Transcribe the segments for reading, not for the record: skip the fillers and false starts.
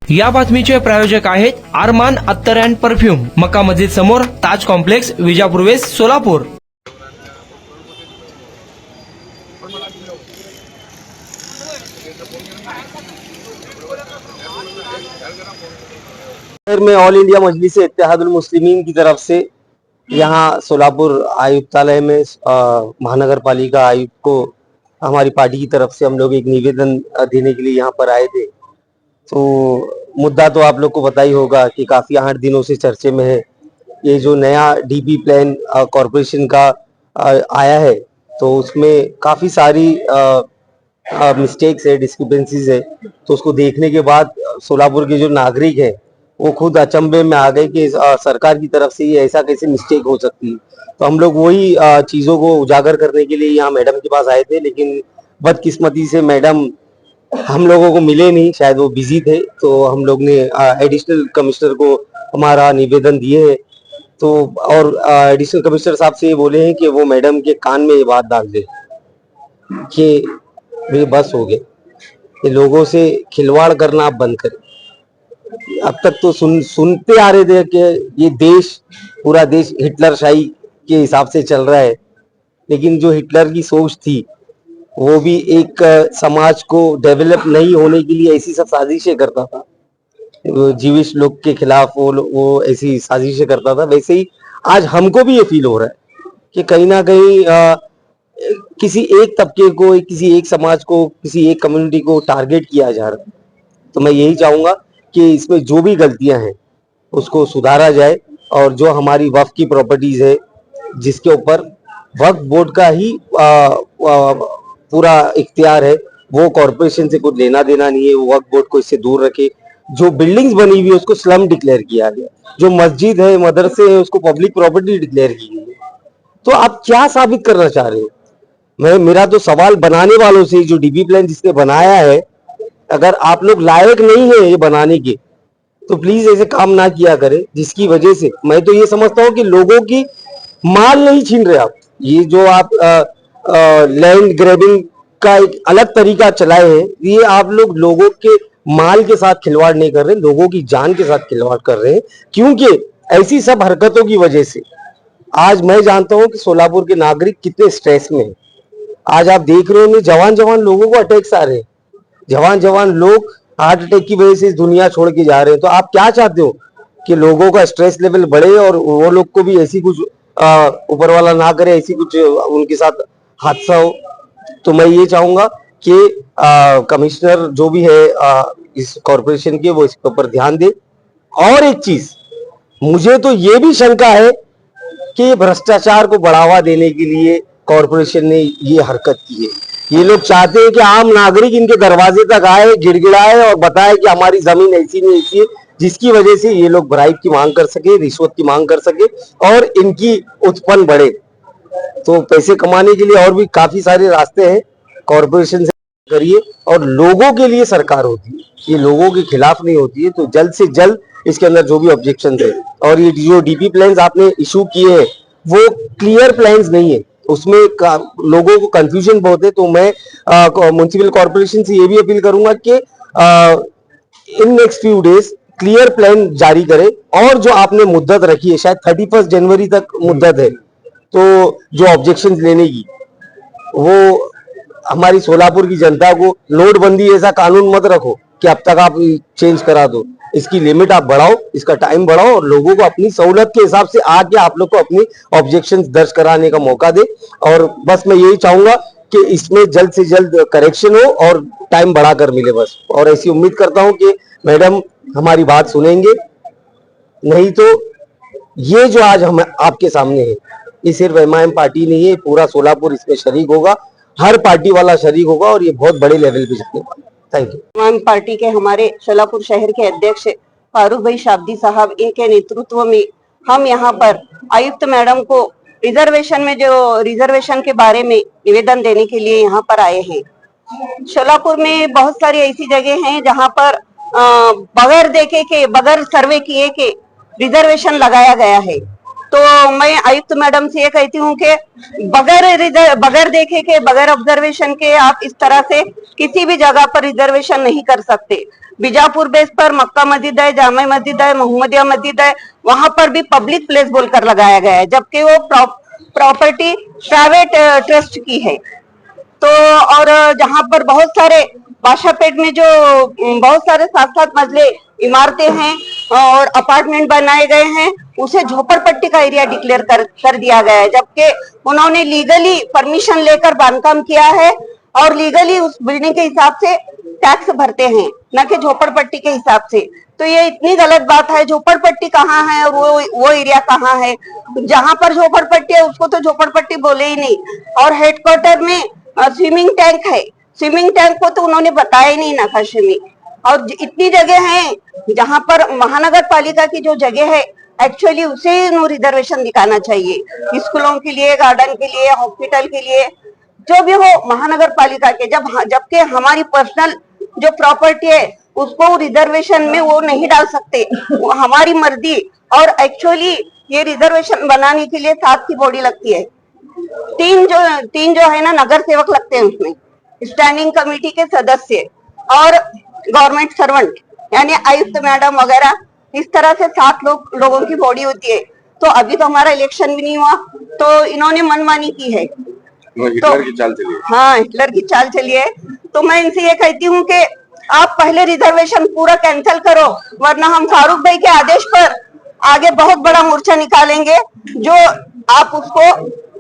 या बातमीचे प्रायोजक आहेत आरमान अत्तर अँड परफ्यूम, मक्का मस्जिद समोर, ताज कॉम्प्लेक्स, विजापूर वेस्ट, सोलापूर। में ऑल इंडिया मजलिस इत्तेहादुल मुस्लिमीन की तरफ से यहाँ सोलापुर आयुक्तालय में महानगर पालिका आयुक्त को हमारी पार्टी की तरफ से हम लोग एक निवेदन देने के लिए यहाँ पर आए थे। तो मुद्दा तो आप लोग को पता ही होगा कि काफी 8 दिनों से चर्चे में है। ये जो नया डीपी प्लान कॉरपोरेशन का आया है, तो उसमें काफी सारी मिस्टेक्स है, डिस्क्रिपेंसीज है। तो उसको देखने के बाद सोलापुर के जो नागरिक है वो खुद अचंभे में आ गए कि सरकार की तरफ से ये ऐसा कैसे मिस्टेक हो सकती है। तो हम लोग वही चीजों को उजागर करने के लिए यहाँ मैडम के पास आए थे, लेकिन बदकिस्मती से मैडम हम लोगों को मिले नहीं, शायद वो बिजी थे। तो हम लोग ने एडिशनल कमिश्नर को हमारा निवेदन दिए है। तो और एडिशनल कमिश्नर साहब से ये बोले हैं कि वो मैडम के कान में ये बात डाल दे कि ये बस हो गए, ये लोगों से खिलवाड़ करना आप बंद करें। अब तक तो सुनते आ रहे थे कि ये देश, पूरा देश हिटलरशाही के हिसाब से चल रहा है, लेकिन जो हिटलर की सोच थी वो भी एक समाज को डेवलप नहीं होने के लिए ऐसी सब साजिशें करता था। जीविश लोग के खिलाफ वो ऐसी साजिशें करता था। वैसे ही आज हमको भी ये फील हो रहा है कि कहीं ना कहीं किसी एक तबके को, किसी एक समाज को, किसी एक कम्युनिटी को टारगेट किया जा रहा है। तो मैं यही चाहूंगा कि इसमें जो भी गलतियां हैं उसको सुधारा जाए, और जो हमारी वक्फ की प्रॉपर्टीज है जिसके ऊपर वक्फ बोर्ड का ही पूरा इख्तियार है, वो कॉरपोरेशन से कुछ लेना देना नहीं है, वो वक्फ बोर्ड को इससे दूर रखे। जो बिल्डिंग्स बनी हुई है उसको स्लम डिक्लेयर किया गया, जो मस्जिद है, मदरसे है, उसको पब्लिक प्रॉपर्टी डिक्लेयर की गई है। तो आप क्या साबित करना चाह रहे हो? मेरा तो सवाल बनाने वालों से, जो डीपी प्लान जिसने बनाया है, अगर आप लोग लायक नहीं है ये बनाने के, तो प्लीज ऐसे काम ना किया करें, जिसकी वजह से मैं तो ये समझता हूँ कि लोगों की माल नहीं छीन रहे आप। ये जो आप लैंड ग्रैबिंग का एक अलग तरीका चलाए हैं, ये आप लोग लोगों के माल के साथ खिलवाड़ नहीं कर रहे, लोगों की जान के साथ खिलवाड़ कर रहे हैं। क्योंकि ऐसी सब हरकतों की वजह से आज मैं जानता हूं कि सोलापुर के नागरिक कितने स्ट्रेस में हैं। आज आप देख रहे होंगे जवान जवान लोगों को अटैक्स आ रहे हैं, जवान जवान लोग हार्ट अटैक की वजह से इस दुनिया छोड़ के जा रहे हैं। तो आप क्या चाहते हो कि लोगों का स्ट्रेस लेवल बढ़े और वो लोग को भी ऐसी कुछ ऊपर वाला ना करे, ऐसी कुछ उनके साथ हादसा हो? तो मैं ये चाहूंगा कि कमिश्नर जो भी है इस कॉरपोरेशन के, वो इसके ऊपर ध्यान दे। और एक चीज, मुझे तो ये भी शंका है कि भ्रष्टाचार को बढ़ावा देने के लिए कॉरपोरेशन ने ये हरकत की है। ये लोग चाहते हैं कि आम नागरिक इनके दरवाजे तक आए, गिड़गिड़ाए और बताए कि हमारी जमीन ऐसी नहीं ऐसी है, जिसकी वजह से ये लोग ब्राइब की मांग कर सके, रिश्वत की मांग कर सके और इनकी उत्पन्न बढ़े। तो पैसे कमाने के लिए और भी काफी सारे रास्ते हैं, कॉरपोरेशन से करिए। और लोगों के लिए सरकार होती है, ये लोगों के खिलाफ नहीं होती है। तो जल्द से जल्द इसके अंदर जो भी ऑब्जेक्शन है, और ये जो डीपी प्लान्स आपने इशू किए हैं वो क्लियर प्लान्स नहीं है, उसमें लोगों को कंफ्यूजन बहुत है। तो मैं म्युनिसिपल कॉर्पोरेशन से ये भी अपील करूंगा कि in next few days clear plan जारी करे। और जो आपने मुद्दत रखी है, शायद 31 जनवरी तक मुद्दत है, तो जो ऑब्जेक्शन लेने की, वो हमारी सोलापुर की जनता को, नोटबंदी ऐसा कानून मत रखो कि अब तक आप चेंज करा दो। इसकी लिमिट आप बढ़ाओ, इसका टाइम बढ़ाओ, और लोगों को अपनी सहूलत के हिसाब से आके आप लोग को अपनी ऑब्जेक्शन दर्ज कराने का मौका दे। और बस मैं यही चाहूंगा कि इसमें जल्द से जल्द करेक्शन हो और टाइम बढ़ाकर मिले बस। और ऐसी उम्मीद करता हूं कि मैडम हमारी बात सुनेंगे। नहीं तो ये जो आज हम आपके सामने है, ये सिर्फ एमआईएम पार्टी नहीं है, पूरा सोलापुर इसमें शरीक होगा, हर पार्टी वाला शरीक होगा, और ये बहुत बड़े लेवल पे चलने वाला है। Thank you. एमआईएम पार्टी के हमारे सोलापुर शहर के अध्यक्ष फारूक भाई शाब्दी साहब, इनके नेतृत्व में हम यहाँ पर आयुक्त मैडम को रिजर्वेशन में, जो रिजर्वेशन के बारे में निवेदन देने के लिए यहाँ पर आए हैं। सोलापुर में बहुत सारी ऐसी जगह हैं जहाँ पर बगैर देखे के, बगैर सर्वे किए के रिजर्वेशन लगाया गया है। तो मैं आयुक्त मैडम से ये कहती हूँ कि बगैर देखे के, बगैर ऑब्जर्वेशन के आप इस तरह से किसी भी जगह पर रिजर्वेशन नहीं कर सकते। बीजापुर बेस पर मक्का मस्जिद है, जामा मस्जिद है, मोहम्मदिया मस्जिद है, वहां पर भी पब्लिक प्लेस बोलकर लगाया गया है, जबकि वो प्रॉपर्टी प्राइवेट ट्रस्ट की है। तो और जहां पर बहुत सारे बादशाहपेट में जो बहुत सारे 7-7 मंजिले इमारतें हैं और अपार्टमेंट बनाए गए हैं, उसे झोपड़पट्टी का एरिया डिक्लेयर कर दिया गया है, जबकि उन्होंने लीगली परमिशन लेकर बांधकाम किया है और लीगली उस बिल्डिंग के हिसाब से टैक्स भरते हैं, न कि झोपड़पट्टी के हिसाब से। तो ये इतनी गलत बात है। झोपड़पट्टी कहाँ है और वो एरिया कहाँ है? जहां पर झोपड़पट्टी है उसको तो झोपड़पट्टी बोले ही नहीं। और हेडक्वार्टर में स्विमिंग टैंक है, स्विमिंग टैंक को तो उन्होंने बताया ही नहीं नकाशे में। और इतनी जगह है जहां पर महानगर पालिका की जो जगह है, एक्चुअली उसे रिजर्वेशन दिखाना चाहिए, स्कूलों के लिए, गार्डन के लिए, हॉस्पिटल के लिए, जो भी हो महानगर पालिका के। जबकि हमारी पर्सनल जो प्रॉपर्टी है उसको रिजर्वेशन में वो नहीं डाल सकते, वो हमारी मर्जी। और एक्चुअली ये रिजर्वेशन बनाने के लिए 7 की बॉडी लगती है, तीन जो है ना नगर सेवक लगते हैं उसमें, स्टैंडिंग कमेटी के सदस्य और गवर्नमेंट सर्वेंट यानी आयुक्त मैडम वगैरह, इस तरह से 7 लोगों की बॉडी होती है। तो अभी तो हमारा इलेक्शन भी नहीं हुआ, तो इन्होंने मनमानी की है। हिटलर की चाल चली है। हाँ, हिटलर की चाल चली है। तो मैं इनसे ये कहती हूँ कि आप पहले रिजर्वेशन पूरा कैंसिल करो, वरना हम फारूक भाई के आदेश पर आगे बहुत बड़ा मोर्चा निकालेंगे, जो आप उसको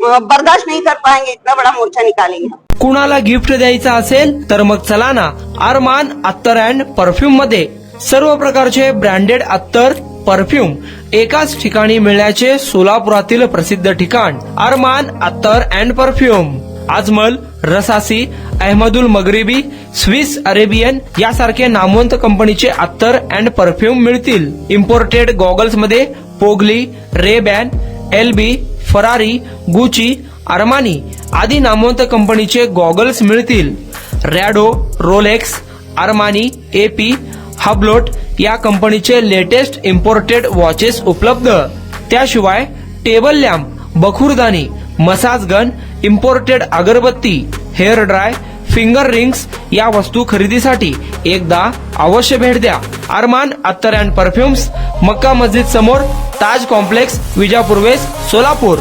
बर्दाश्त नहीं कर पाएंगे, इतना बड़ा मोर्चा निकालेंगे। कुणाला गिफ्ट द्यायचा असेल तर मग चला ना अरमान अत्तर अँड परफ्यूम मध्ये सर्व प्रकारचे ब्रँडेड अत्तर परफ्यूम एकाच ठिकाणी मिळण्याचे सोलापुरातील प्रसिद्ध ठिकाण Armaan attar and perfume. Ajmal, Rasasi, अहमदुल मगरिबी, स्विस अरेबियन यासारखे नामवंत कंपनीचे अत्तर अँड परफ्यूम मिळतील। इम्पोर्टेड गॉगल्स मध्ये पोगली, रेबॅन, एलबी, फरारी, गुची, अरमानी आदी नामवंत कंपनीचे गॉगल्स मिळतील। Rado, Rolex, Armani, AP, Hublot या कंपनीचे लेटेस्ट इम्पोर्टेड वॉचेस उपलब्ध। त्याशिवाय टेबल लॅम्प, बखुरदानी, मसाज गन, इम्पोर्टेड अगरबत्ती, हेअर ड्राय, फिंगर रिंग्स या वस्तू खरेदीसाठी एकदा अवश्य भेट द्या अरमान अत्तर अँड परफ्युम्स, मक्का मस्जिद समोर, ताज कॉम्प्लेक्स, विजापूर वेस्ट, सोलापूर।